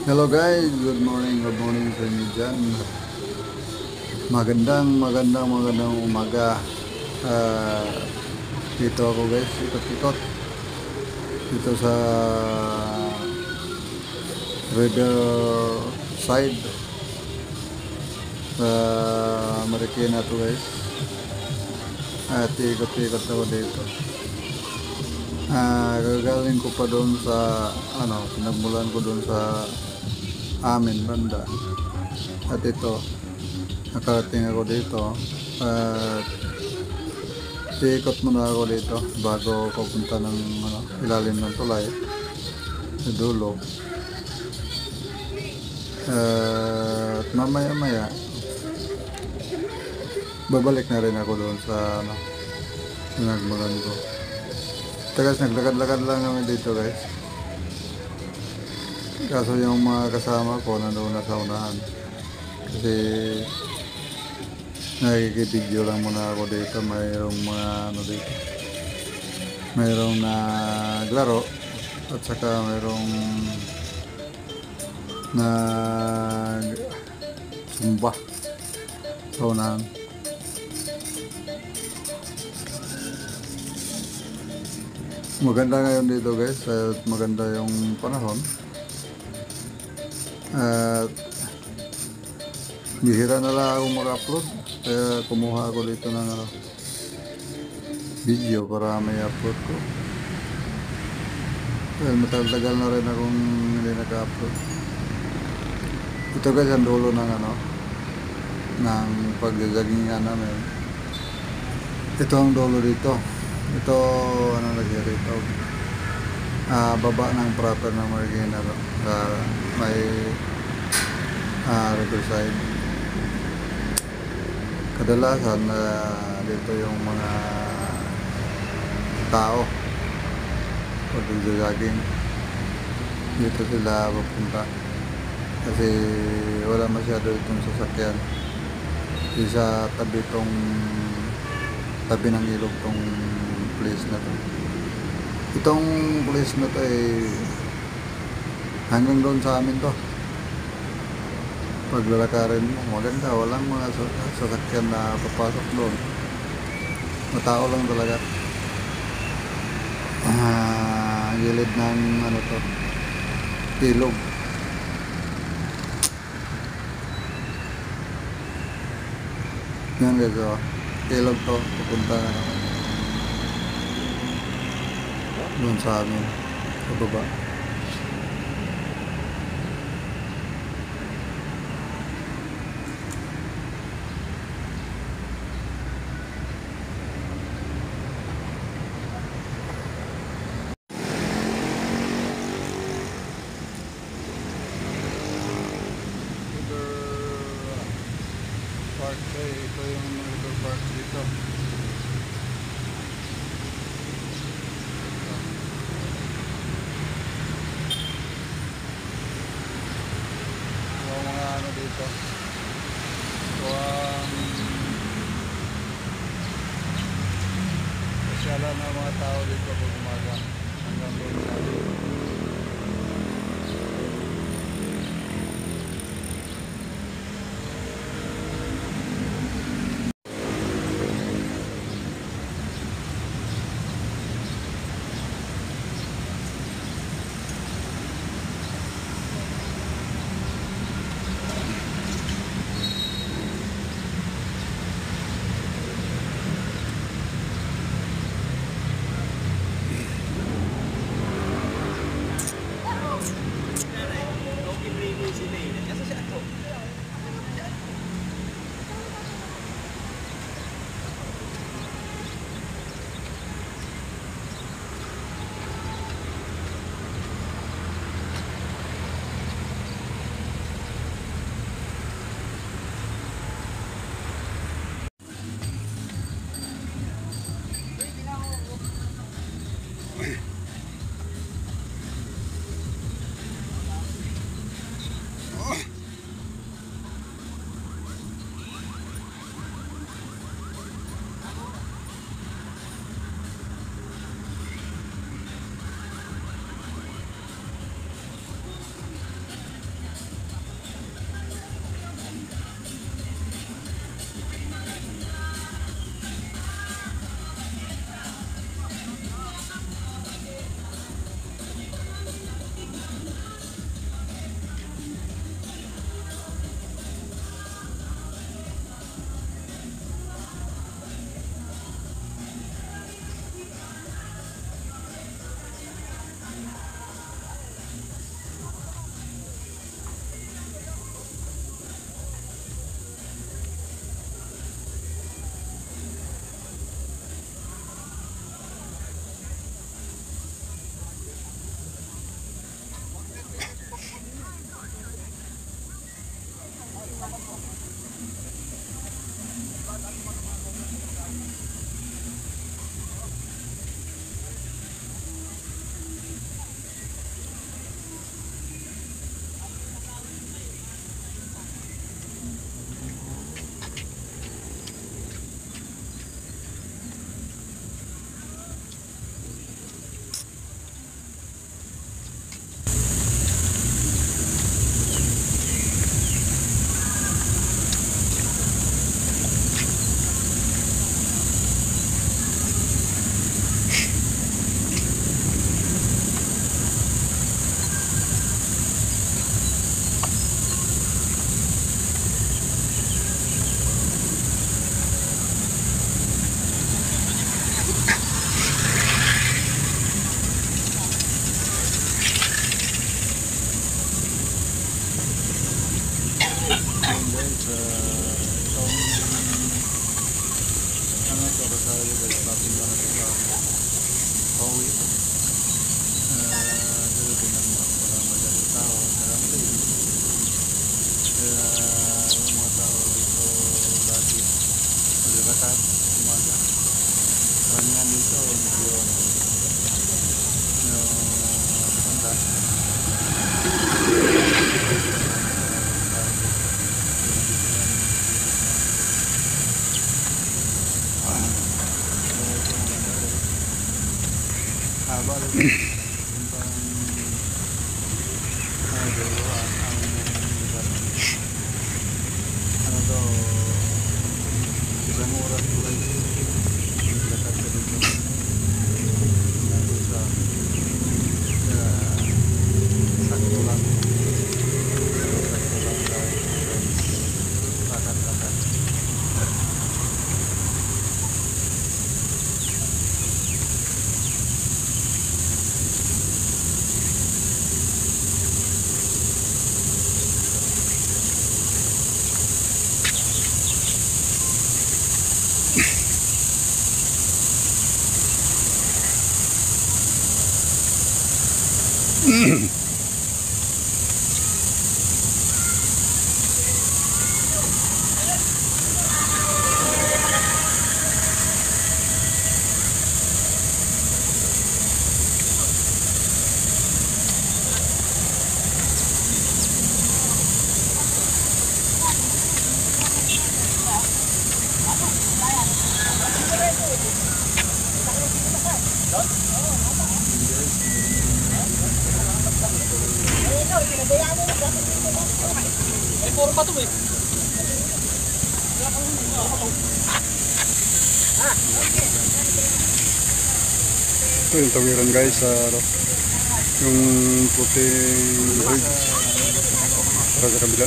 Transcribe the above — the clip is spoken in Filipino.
Hello guys, good morning sa inyo dyan. Magandang umaga. Ah, Dito ako guys, ikot-ikot. Dito sa river side. Sa Marikina to guys. At ikot-ikot ako dito. Gagaling ko pa doon sa, pinagmulan ko doon sa amin banda. At ito, nakarating ako dito. At iikot muna ako dito bago papunta ng ilalim ng tulay sa dulo. At mamaya babalik na rin ako doon sa pinagmulan ko. Tagas naglakad-lakad lang kami dito guys. Kaso yung mga kasama ko nandoon na sa unahan. Kasi nakikibideo lang muna ako dito. Mayroong mga dito. Mayroong naglaro at saka mayroong sumba sa unahan. Maganda ngayon dito guys at maganda yung panahon. At bihira na lang ako mag-upload, kaya kumuha ako dito ng video para may upload ko. Well, matagal na rin akong hindi nag-upload. Ito guys ang dulo ng ng pag-joggingan namin. Ito ang dulo dito. Ito lagi rito. Baba ng proper ng Marikina sa may riverside. Kadalasan dito yung mga tao pag nag-jogging dito sila papunta kasi wala masyado itong sasakyan. Isa tabi ng ilog tong place na to. Itong place na to ay hanggang doon sa amin to. Paglalakarin mo, maganda, walang mga sasakyan na papasok doon. Matao lang talaga. Gilid ng ilog. Yan guys, ilog to, pupunta doon sa amin, sa baba. Ito yung river park dito. Yung mga dito. Pasyalan ng mga tao dito pag umaga. Hanggang doon sa pauwi. Darating ang walang madaling tao sa Ramblin. Kaya yung mga tao dito lagi maglalakad, umaga. Karamihan dito yung matanda. Haba rin ano to, isang oras po kayo naglakad ka dito sa sakto lang lakad-lakad. Puro pa to eh. Ito yung tawiran guys sa yung puting bridge para sa kabila.